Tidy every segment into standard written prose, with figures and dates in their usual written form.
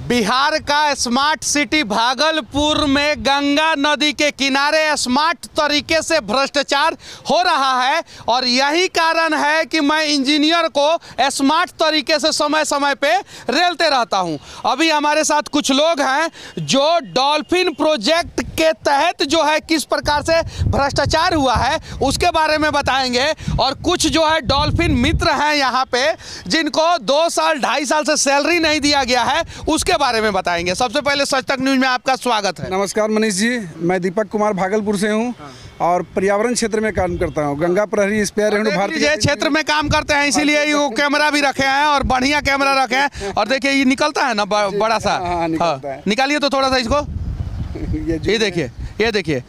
बिहार का smart city Bhagalpur में गंगा नदी के किनारे स्मार्ट तरीके से भ्रष्टाचार हो रहा है और यही कारण है कि मैं इंजीनियर को स्मार्ट तरीके से समय समय पे रेलते रहता हूं। अभी हमारे साथ कुछ लोग हैं जो डॉल्फिन प्रोजेक्ट के तहत जो है किस प्रकार से भ्रष्टाचार हुआ है उसके बारे में बताएंगे और कुछ जो है डॉल्फिन मित्र हैं यहाँ पे जिनको 2 साल 2.5 साल से सैलरी नहीं दिया गया है उसके बारे में बताएंगे। सबसे पहले सच तक न्यूज में आपका स्वागत है। नमस्कार मनीष जी, मैं दीपक कुमार भागलपुर से हूँ और पर्यावरण क्षेत्र में काम करता हूँ। गंगा प्रहरी स्पेयर रेणु भारतीय क्षेत्र में काम करते हैं, इसीलिए ये कैमरा भी रखे हैं और बढ़िया कैमरा रखे हैं। और देखिए ये निकलता है ना बड़ा सा, निकालिए तो थोड़ा सा इसको, ये देखिए।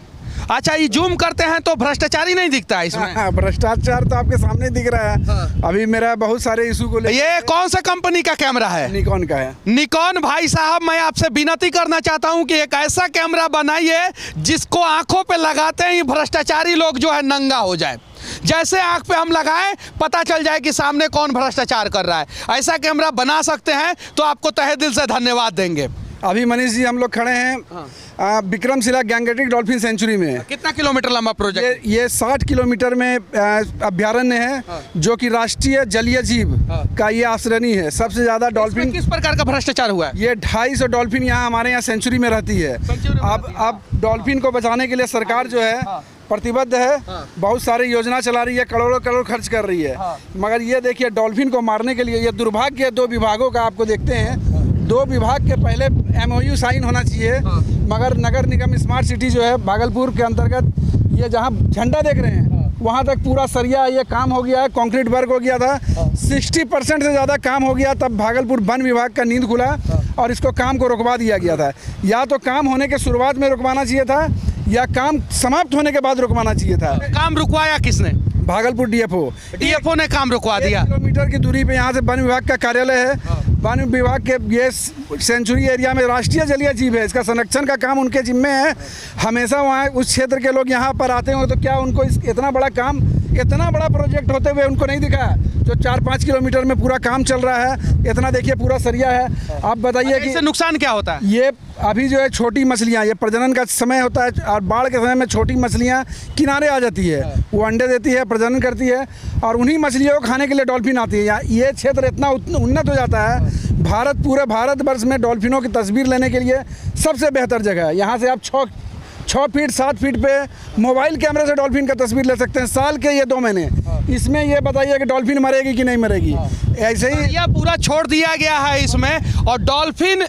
अच्छा, ये जूम करते हैं तो भ्रष्टाचार ही नहीं दिखता है इसमें। भ्रष्टाचार तो आपके सामने दिख रहा है। अभी मेरा बहुत सारे इशू को ये कौन सा कंपनी का कैमरा है? निकॉन का है। निकॉन भाई साहब, मैं आपसे विनती करना चाहता हूं कि एक ऐसा कैमरा बनाइए जिसको आंखों पे लगाते ही भ्रष्टाचारी लोग जो है नंगा हो जाए। जैसे आंख पे हम लगाएं पता चल जाए कि सामने कौन भ्रष्टाचार कर रहा है। ऐसा कैमरा बना सकते हैं तो आपको तहे दिल से धन्यवाद देंगे। अभी मनीष जी हम लोग खड़े हैं विक्रमशिला गैंगेटिक डॉल्फिन सेंचुरी में। कितना किलोमीटर लंबा प्रोजेक्ट? ये 60 किलोमीटर में अभ्यारण्य है जो कि राष्ट्रीय जलीय जीव का ये आश्रयनी है। सबसे ज्यादा डॉल्फिन। किस प्रकार का भ्रष्टाचार हुआ है? ये 250 डॉल्फिन यहाँ हमारे यहाँ सेंचुरी में रहती है। अब डॉल्फिन को बचाने के लिए सरकार जो है प्रतिबद्ध है, बहुत सारी योजना चला रही है, करोड़ों करोड़ खर्च कर रही है। मगर ये देखिए डॉल्फिन को मारने के लिए ये दुर्भाग्य 2 विभागों का आपको देखते हैं। 2 विभाग के पहले MOU साइन होना चाहिए, मगर नगर निगम स्मार्ट सिटी जो है भागलपुर के अंतर्गत ये जहाँ झंडा देख रहे हैं वहाँ तक पूरा सरिया ये काम हो गया है, कंक्रीट वर्क हो गया था। 60% से ज़्यादा काम हो गया, तब भागलपुर वन विभाग का नींद खुला और इसको काम को रुकवा दिया गया था। या तो काम होने के शुरुआत में रुकवाना चाहिए था या काम समाप्त होने के बाद रुकवाना चाहिए था। काम रुकवाया किसने? भागलपुर DFO ने काम रुकवा दिया। 1 किलोमीटर की दूरी पे यहाँ से वन विभाग का कार्यालय है। वन विभाग के ये सेंचुरी एरिया में राष्ट्रीय जलीय जीव है, इसका संरक्षण का काम उनके जिम्मे है। हमेशा वहाँ उस क्षेत्र के लोग यहाँ पर आते हों तो क्या उनको इतना बड़ा काम, इतना बड़ा प्रोजेक्ट होते हुए उनको नहीं दिखा जो 4-5 किलोमीटर में पूरा काम चल रहा है। इतना देखिए पूरा सरिया है। आप बताइए कि इससे नुकसान क्या होता है? ये अभी जो है छोटी मछलियाँ, ये प्रजनन का समय होता है और बाढ़ के समय में छोटी मछलियाँ किनारे आ जाती है, वो अंडे देती है, प्रजनन करती है और उन्हीं मछलियों को खाने के लिए डॉल्फिन आती है। ये क्षेत्र इतना उन्नत हो जाता है, पूरे भारतवर्ष में डॉल्फिनों की तस्वीर लेने के लिए सबसे बेहतर जगह है। यहाँ से आप 6 फीट 7 फीट पे मोबाइल कैमरे से डॉल्फिन का तस्वीर ले सकते हैं। साल के ये 2 महीने इसमें ये बताइए कि डॉल्फिन मरेगी कि नहीं मरेगी। ऐसे ही यह पूरा छोड़ दिया गया है इसमें। और डॉल्फिन,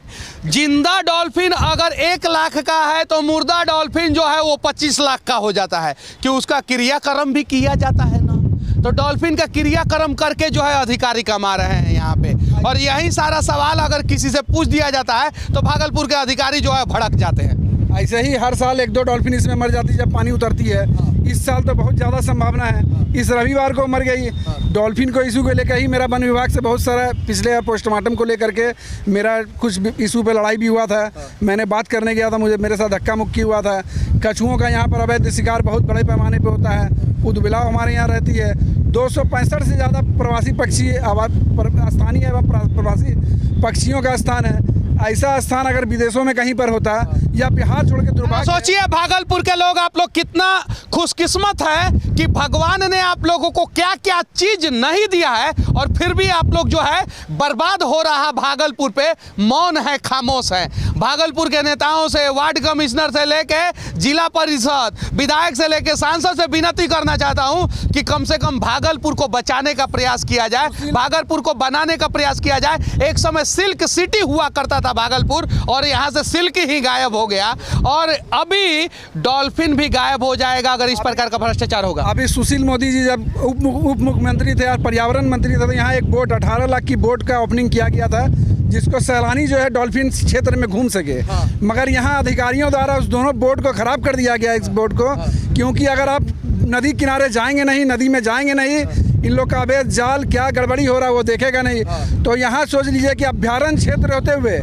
जिंदा डॉल्फिन अगर 1 लाख का है तो मुर्दा डॉल्फिन जो है वो 25 लाख का हो जाता है कि उसका क्रियाक्रम भी किया जाता है ना। तो डॉल्फिन का क्रियाक्रम करके जो है अधिकारी कमा रहे हैं यहाँ पे। और यही सारा सवाल अगर किसी से पूछ दिया जाता है तो भागलपुर के अधिकारी जो है भड़क जाते हैं। ऐसे ही हर साल 1-2 डॉल्फिन इसमें मर जाती है जब पानी उतरती है। इस साल तो बहुत ज़्यादा संभावना है, इस रविवार को मर गई। डॉल्फिन को इशू को लेकर ही मेरा वन विभाग से बहुत सारा पिछले पोस्टमार्टम को लेकर के मेरा कुछ इशू पे लड़ाई भी हुआ था। मैंने बात करने गया था, मेरे साथ धक्का मुक्की हुआ था। कछुओं का यहाँ पर अवैध शिकार बहुत बड़े पैमाने पर होता है। उदबिलाव हमारे यहाँ रहती है। 265 से ज़्यादा प्रवासी पक्षी स्थानीय एवं प्रवासी पक्षियों का स्थान है। ऐसा स्थान अगर विदेशों में कहीं पर होता या बिहार छोड़ के दुर्भाग्य। सोचिए भागलपुर के लोग, आप लोग कितना खुशकिस्मत है कि भगवान ने आप लोगों को क्या क्या चीज नहीं दिया है और फिर भी आप लोग जो है बर्बाद हो रहा भागलपुर पे मौन है, खामोश है। भागलपुर के नेताओं से, वार्ड कमिश्नर से लेके जिला परिषद, विधायक से लेके सांसद से विनती करना चाहता हूं कि कम से कम भागलपुर को बचाने का प्रयास किया जाए, भागलपुर को बनाने का प्रयास किया जाए। एक समय सिल्क सिटी हुआ करता था भागलपुर और यहाँ से सिल्क ही गायब हो गया और अभी डॉल्फिन भी गायब हो जाएगा अगर इस प्रकार का भ्रष्टाचार होगा। अभी सुशील मोदी जी जब उप मुख्यमंत्री थे और पर्यावरण मंत्री थे तो यहाँ एक बोट 18 लाख की बोट का ओपनिंग किया गया था जिसको सैलानी जो है डॉल्फिन क्षेत्र में घूम सके। मगर यहाँ अधिकारियों द्वारा उस दोनों बोट को खराब कर दिया गया, इस बोट को, क्योंकि अगर आप नदी किनारे जाएंगे नहीं, नदी में जाएंगे नहीं, इन लोग का अवैध जाल क्या गड़बड़ी हो रहा है वो देखेगा नहीं। तो यहाँ सोच लीजिए कि अभ्यारण्य क्षेत्र होते हुए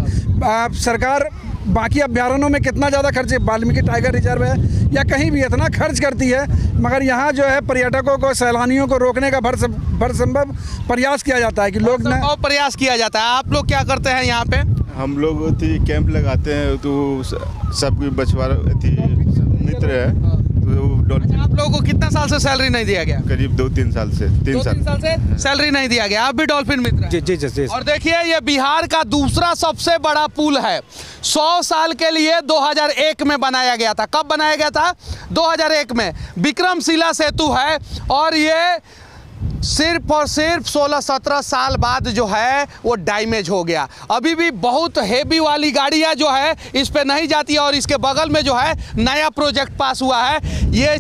सरकार बाकी अभ्यारण्यों में कितना ज़्यादा खर्च, वाल्मीकि टाइगर रिजर्व है या कहीं भी इतना खर्च करती है, मगर यहाँ जो है पर्यटकों को, सैलानियों को रोकने का भरसंभव प्रयास किया जाता है कि लोग ना प्रयास किया जाता है। आप लोग क्या करते हैं यहाँ पे? हम लोग कैंप लगाते हैं तो सब मछुआरा मित्र है तो डॉल्फिन। आप लोगों को कितना साल से सैलरी नहीं दिया गया? करीब 2-3 साल से 3 साल से सैलरी नहीं दिया गया। आप भी डॉल्फिन मित्र हैं? जी। और देखिए ये बिहार का दूसरा सबसे बड़ा पुल है। 100 साल के लिए 2001 में बनाया गया था। कब बनाया गया था? 2001 में। विक्रमशिला सेतु है और ये सिर्फ और सिर्फ 16-17 साल बाद जो है वो डैमेज हो गया। अभी भी बहुत हेवी वाली गाड़ियाँ जो है इस पे नहीं जाती है। और इसके बगल में जो है नया प्रोजेक्ट पास हुआ है। ये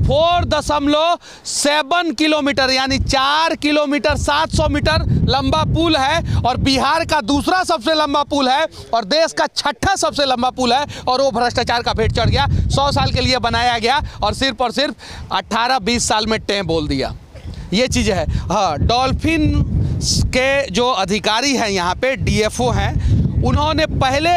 4.7 किलोमीटर यानी 4 किलोमीटर 700 मीटर लंबा पुल है और बिहार का दूसरा सबसे लंबा पुल है और देश का 6ठा सबसे लंबा पुल है। और वो भ्रष्टाचार का भेंट चढ़ गया। 100 साल के लिए बनाया गया और सिर्फ 18-20 साल में टें बोल दिया। ये चीज़ है। हाँ, डॉल्फिन के जो अधिकारी हैं यहाँ पे डीएफओ हैं, उन्होंने पहले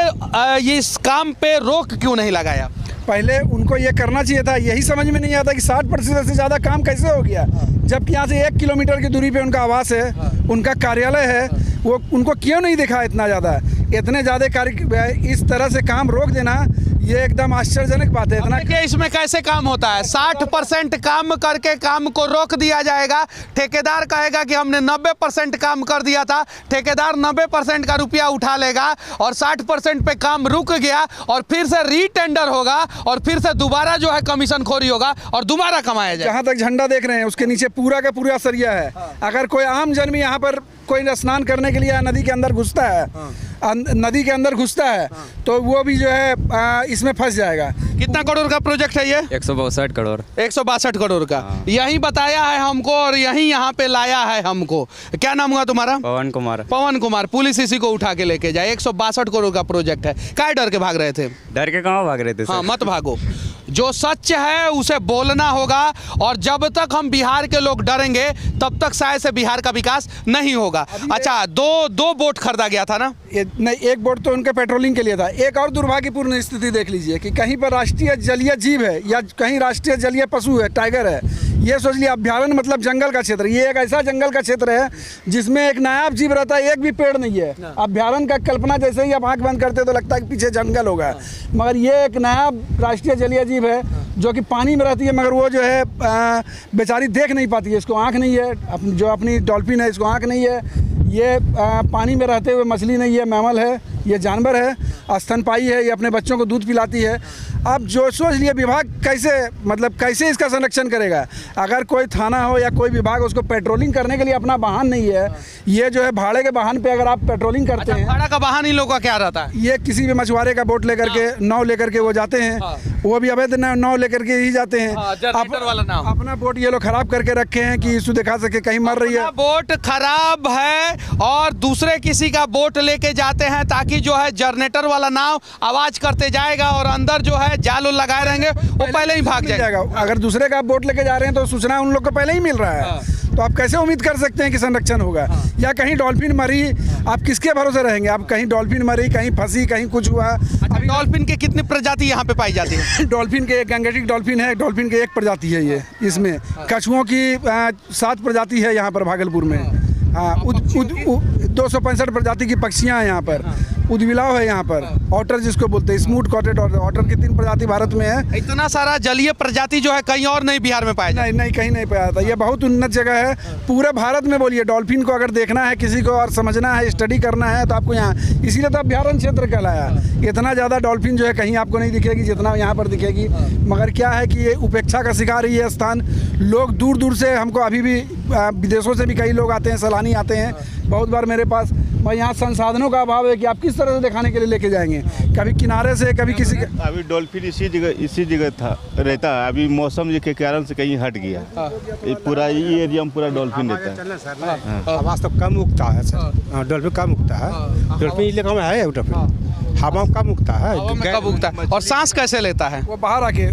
ये इस काम पे रोक क्यों नहीं लगाया? पहले उनको ये करना चाहिए था। यही समझ में नहीं आता कि 60% से ज़्यादा काम कैसे हो गया, जबकि यहाँ से 1 किलोमीटर की दूरी पे उनका आवास है, उनका कार्यालय है। वो उनको क्यों नहीं दिखा इतना ज़्यादा? इतने ज़्यादा कार्य इस तरह से काम रोक देना ये एकदम आश्चर्यजनक बात है। इतना देखिए इसमें कैसे काम होता है। 60% काम करके काम को रोक दिया जाएगा। ठेकेदार कहेगा कि हमने 90% काम कर दिया था। ठेकेदार 90% का रुपया उठा लेगा और 60% पे काम रुक गया और फिर से रीटेंडर होगा और फिर से दोबारा जो है कमीशन खोरी होगा और दोबारा कमाया जाएगा। जहाँ तक झंडा देख रहे हैं उसके नीचे पूरा का पूरा सरिया है। अगर कोई आम जन यहाँ पर कोई स्नान करने के लिए नदी के अंदर घुसता है, नदी के अंदर घुसता है तो वो भी जो है इसमें फंस जाएगा। कितना करोड़ का प्रोजेक्ट है ये? 162 करोड़। 162 करोड़ का। यही बताया है हमको और यही यहाँ पे लाया है हमको। क्या नाम हुआ तुम्हारा? पवन कुमार। पवन कुमार। पुलिस इसी को उठा के लेके जाए। 162 करोड़ का प्रोजेक्ट है। क्या डर के भाग रहे थे? डर के कहाँ भाग रहे थे? हाँ, मत भागो। जो सच है उसे बोलना होगा और जब तक हम बिहार के लोग डरेंगे तब तक शायद से बिहार का विकास नहीं होगा। अच्छा, दो बोट खरीदा गया था ना? नहीं, एक बोट तो उनके पेट्रोलिंग के लिए था। एक और दुर्भाग्यपूर्ण स्थिति देख लीजिए कि कहीं पर राष्ट्रीय जलीय जीव है या कहीं राष्ट्रीय जलीय पशु है, टाइगर है। ये सोच लिया अभ्यारण्य मतलब जंगल का क्षेत्र। ये एक ऐसा जंगल का क्षेत्र है जिसमें एक नायाब जीव रहता है, एक भी पेड़ नहीं है। अभ्यारण्य का कल्पना जैसे ही आप आँख बंद करते तो लगता है कि पीछे जंगल होगा, मगर ये एक नायाब राष्ट्रीय जलीय जीव है जो कि पानी में रहती है। मगर वो जो है बेचारी देख नहीं पाती है, इसको आँख नहीं है। जो अपनी डॉल्फिन है इसको आँख नहीं है। ये पानी में रहते हुए मछली नहीं है, मैमल है, ये जानवर है, स्तनपायी है, ये अपने बच्चों को दूध पिलाती है। अब जो सोच लिए विभाग कैसे इसका संरक्षण करेगा? अगर कोई थाना हो या कोई विभाग उसको पेट्रोलिंग करने के लिए अपना वाहन नहीं है, ये जो है भाड़े के वाहन पे अगर आप पेट्रोलिंग करते हैं। भाड़ा का वाहन इन लोगों का क्या रहता है? ये किसी भी मछुआरे का बोट लेकर के नाव लेकर के वो जाते हैं। वो भी अवैध नाव लेकर के ही जाते हैं। अपना बोट ये लोग खराब करके रखे हैं कि इसको दिखा सके कहीं मर रही है। बोट खराब है और दूसरे किसी का बोट लेके जाते हैं ताकि जो है जनरेटर वाला नाव आवाज करते जाएगा और अंदर जो है जाल लगाए रहेंगे, वो पहले ही भाग जाएगा। अगर दूसरे का आप बोट लेके जा रहे हैं तो सूचना उन लोग को पहले ही मिल रहा है। तो आप कैसे उम्मीद कर सकते हैं कि संरक्षण होगा? या कहीं डॉल्फिन मरी, आप किसके भरोसे रहेंगे? आप कहीं डॉल्फिन मरी, कहीं फंसी, कहीं कुछ हुआ। अभी डॉल्फिन के कितनी प्रजाति यहाँ पे पाई जाती है? डॉल्फिन के एक गंगेटिक डॉल्फिन है, डॉल्फिन की एक प्रजाति है ये। इसमें कछुओं की 7 प्रजाति है यहाँ पर भागलपुर में। हाँ, 265 प्रजाति की पक्षियाँ हैं यहाँ पर। उदबिलाव है यहाँ पर, ऑटर जिसको बोलते हैं, स्मूथ कॉटेड ऑटर की 3 प्रजाति भारत में है। इतना सारा जलीय प्रजाति जो है कहीं और नहीं बिहार में पाया जाता? नहीं, कहीं नहीं पाया जाता। ये बहुत उन्नत जगह है पूरे भारत में। बोलिए डॉल्फिन को अगर देखना है किसी को और समझना है, स्टडी करना है तो आपको यहाँ, इसीलिए तो अभ्यारण्य क्षेत्र कहलाया। इतना ज़्यादा डॉल्फिन जो है कहीं आपको नहीं दिखेगी जितना यहाँ पर दिखेगी। मगर क्या है कि ये उपेक्षा का शिकार ही है स्थान। लोग दूर दूर से, हमको अभी भी विदेशों से भी कई लोग आते हैं, सैलानी आते हैं बहुत बार मेरे पास। और यहाँ संसाधनों का अभाव है कि आप किस तरह से दिखाने के लिए लेके जाएंगे। कभी किनारे से, कभी किसी के। अभी डॉल्फिन इसी जगह रहता है। अभी मौसम के कारण से कहीं हट गया। पूरा ये एरिया में पूरा डॉल्फिन रहता है। आवाज तो कम उगता है सर। डॉल्फिन कम उगता है। डॉल्फिन इलाका में है डॉल्फिन, हवा कम उगता है। कब उगता है? और सांस कैसे लेता है? वो बाहर आके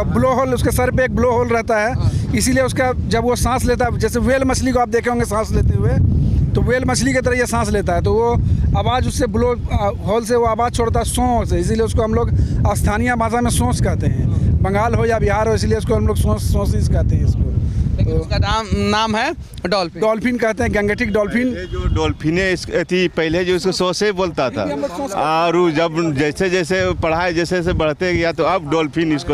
ब्लो होल, उसके सर पे एक ब्लो होल रहता है, इसीलिए उसका जब वो सांस लेता है, जैसे व्हेल मछली को आप देखे होंगे सांस लेते हुए, तो व्हेल मछली की तरह ये सांस लेता है। तो वो आवाज़ उससे ब्लो होल से वो आवाज़ छोड़ता है सों से, इसीलिए उसको हम लोग स्थानीय भाषा में सोंस कहते हैं। बंगाल हो या बिहार हो, इसलिए इसको हम लोग सोंस कहते हैं इसको। लेकिन उसका नाम है डॉल्फिन। डॉल्फिन कहते हैं, गंगेटिक डॉल्फिन। ये जो डॉल्फिन है थी पहले जो इसको सोसे बोलता था, और जब जैसे जैसे पढ़ाई जैसे जैसे बढ़ते गया तो अब डॉल्फिन इसको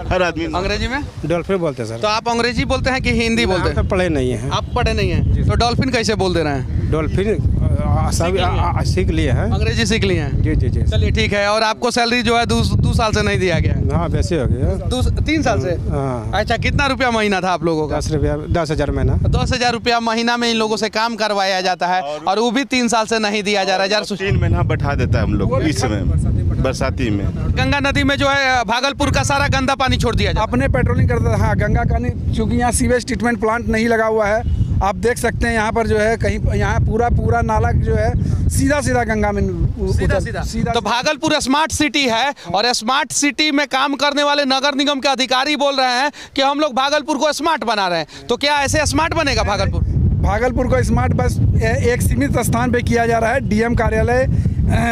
हर आदमी। अंग्रेजी में डॉल्फिन बोलते हैं सर। तो आप अंग्रेजी बोलते हैं कि हिंदी बोलते हैं? तो पढ़े नहीं है। आप पढ़े नहीं हैं तो डॉल्फिन कैसे बोल दे रहे हैं? डॉल्फिन सीख लिए हैं। अंग्रेजी सीख लिए हैं? जी जी जी। चलिए ठीक है। और आपको सैलरी जो है 2 साल से नहीं दिया गया है? हाँ वैसे हो गया। 3 साल से? हाँ। अच्छा, कितना रुपया महीना था आप लोगों का? 10,000 महीना। 10,000 रुपया महीना में इन लोगों से काम करवाया जाता है, और वो भी 3 साल से नहीं दिया जा रहा है। 3 महीना बैठा देता है हम लोग इस समय बरसाती में। गंगा नदी में जो है भागलपुर का सारा गंदा पानी छोड़ दिया जाता अपने पेट्रोलिंग करता था। हाँ, गंगा का नहीं, चूँकि यहाँ सीवेज ट्रीटमेंट प्लांट नहीं लगा हुआ है। आप देख सकते हैं यहाँ पर जो है कहीं यहाँ पूरा नाला जो है सीधा गंगा में सीधा। तो भागलपुर स्मार्ट सिटी है, और स्मार्ट सिटी में काम करने वाले नगर निगम के अधिकारी बोल रहे हैं कि हम लोग भागलपुर को स्मार्ट बना रहे हैं। तो क्या ऐसे स्मार्ट बनेगा भागलपुर? भागलपुर को स्मार्ट बस एक सीमित स्थान पे किया जा रहा है। डीएम कार्यालय,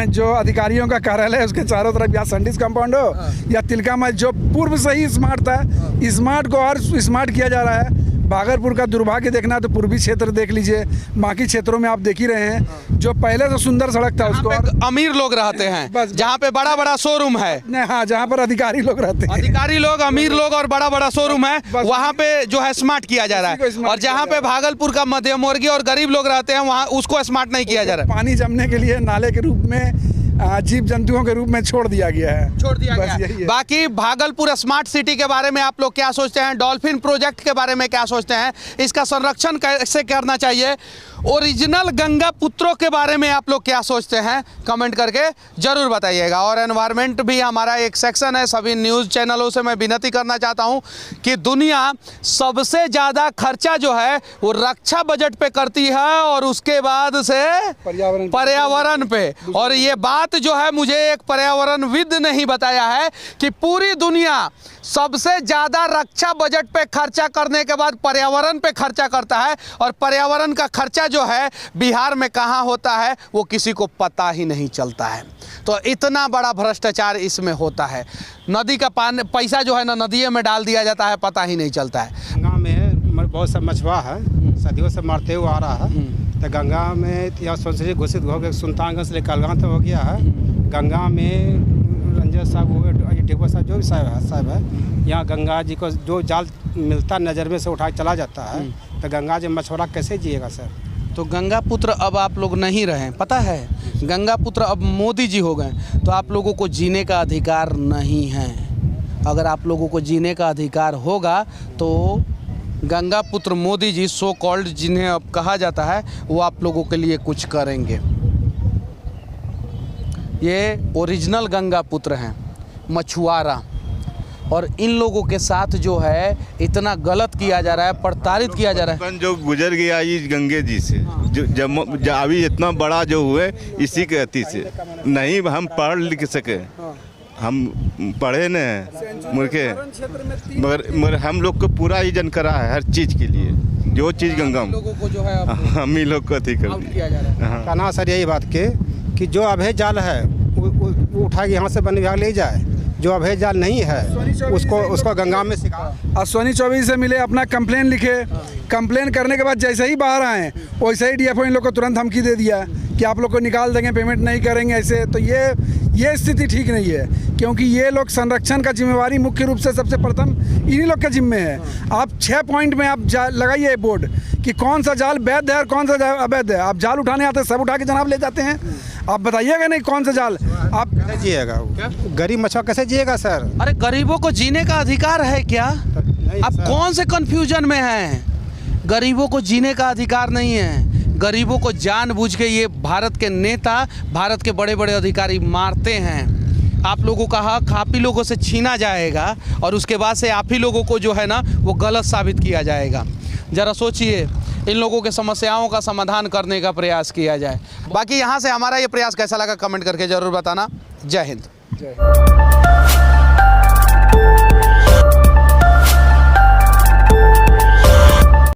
जो अधिकारियों का कार्यालय है, उसके चारों तरफ या संडिस कंपाउंड हो या तिलका मंच, जो पूर्व से ही स्मार्ट था, स्मार्ट को और स्मार्ट किया जा रहा है। भागलपुर का दुर्भाग्य देखना तो पूर्वी क्षेत्र देख लीजिए, बाकी क्षेत्रों में आप देख ही रहे हैं, जो पहले तो सुंदर सड़क था उसको अमीर लोग रहते हैं, बस। जहाँ पे बड़ा शोरूम है। हाँ, जहाँ पर अधिकारी लोग रहते हैं, अधिकारी लोग, अमीर लोग और बड़ा शोरूम है, वहाँ पे जो है स्मार्ट किया जा रहा है। और जहाँ पे भागलपुर का मध्यम वर्गीय और गरीब लोग रहते हैं, वहाँ उसको स्मार्ट नहीं किया जा रहा है। पानी जमने के लिए नाले के रूप में, जीव जंतुओं के रूप में छोड़ दिया गया है। बाकी भागलपुर स्मार्ट सिटी के बारे में आप लोग क्या सोचते हैं? डॉल्फिन प्रोजेक्ट के बारे में क्या सोचते हैं? इसका संरक्षण कैसे करना चाहिए? ओरिजिनल गंगा पुत्रों के बारे में आप लोग क्या सोचते हैं? कमेंट करके जरूर बताइएगा। और एनवायरनमेंट भी हमारा एक सेक्शन है। सभी न्यूज़ चैनलों से मैं विनती करना चाहता हूं कि दुनिया सबसे ज़्यादा खर्चा जो है वो रक्षा बजट पे करती है, और उसके बाद से पर्यावरण पे। और ये बात जो है मुझे एक पर्यावरणविद ने ही बताया है कि पूरी दुनिया सबसे ज़्यादा रक्षा बजट पे खर्चा करने के बाद पर्यावरण पे खर्चा करता है, और पर्यावरण का खर्चा जो है बिहार में कहाँ होता है वो किसी को पता ही नहीं चलता है। तो इतना बड़ा भ्रष्टाचार इसमें होता है। नदी का पानी पैसा जो है ना नदियों में डाल दिया जाता है, पता ही नहीं चलता है। गंगा में बहुत सा मछुआ है, सदियों से मारते हुए आ रहा है। तो गंगा में या सोच घोषित हो गया, सुल्तानगंज से कलगां तो हो गया है। गंगा में रंजन साहब हुए, डिगवा साहब जो भी साहब है, यहाँ गंगा जी को जो जाल मिलता नज़र में से उठा के चला जाता है, तो गंगा जी मछुआरा कैसे जिएगा सर? तो गंगा पुत्र अब आप लोग नहीं रहे, पता है? गंगा पुत्र अब मोदी जी हो गए। तो आप लोगों को जीने का अधिकार नहीं है। अगर आप लोगों को जीने का अधिकार होगा तो गंगा पुत्र मोदी जी, सो कॉल्ड जिन्हें अब कहा जाता है, वो आप लोगों के लिए कुछ करेंगे। ये ओरिजिनल गंगा पुत्र हैं, मछुआरा। और इन लोगों के साथ जो है इतना गलत किया जा रहा है, प्रताड़ित किया जा रहा है। जो गुजर गया इस गंगे जी से, जो अभी इतना बड़ा जो हुए इसी के अति से। नहीं हम पढ़ लिख सके, हम पढ़े न मूर्खे, मगर हम लोग को पूरा ही जानकारा है हर चीज़ के लिए। जो चीज़ गंगा में लोगों को जो है हम ही लोग को अति कर दिया जा रहा है। कहना सर यही बात के कि जो अभय जाल है वो उठा के यहाँ से वन विभाग ले जाए, जो अभय जाल नहीं है उसको गंगा में सिखा। अश्वनी चौबे से मिले, अपना कंप्लेन लिखे। कंप्लेन करने के बाद जैसे ही बाहर आए वैसे ही डीएफओ इन लोग को तुरंत धमकी दे दिया कि आप लोग को निकाल देंगे, पेमेंट नहीं करेंगे ऐसे। तो ये स्थिति ठीक नहीं है, क्योंकि ये लोग संरक्षण का जिम्मेवारी मुख्य रूप से सबसे प्रथम इन्हीं लोग के जिम्मे है। आप 6 पॉइंट में आप लगाइए बोर्ड कि कौन सा जाल वैध है और कौन सा जाल अवैध है। आप जाल उठाने आते हैं, सब उठा के जनाब ले जाते हैं। आप बताइएगा नहीं कौन सा जाल आप कैसे जिएगा? गरीब मछुआ कैसे जिएगा सर? अरे गरीबों को जीने का अधिकार है क्या? आप कौन से कंफ्यूजन में हैं? गरीबों को जीने का अधिकार नहीं है। गरीबों को जानबूझ के ये भारत के नेता, भारत के बड़े बड़े अधिकारी मारते हैं। आप लोगों का हक आप ही लोगों से छीना जाएगा, और उसके बाद से आप ही लोगों को जो है ना वो गलत साबित किया जाएगा। ज़रा सोचिए, इन लोगों के समस्याओं का समाधान करने का प्रयास किया जाए। बाकी यहाँ से हमारा ये प्रयास कैसा लगा कमेंट करके ज़रूर बताना। जय हिंद।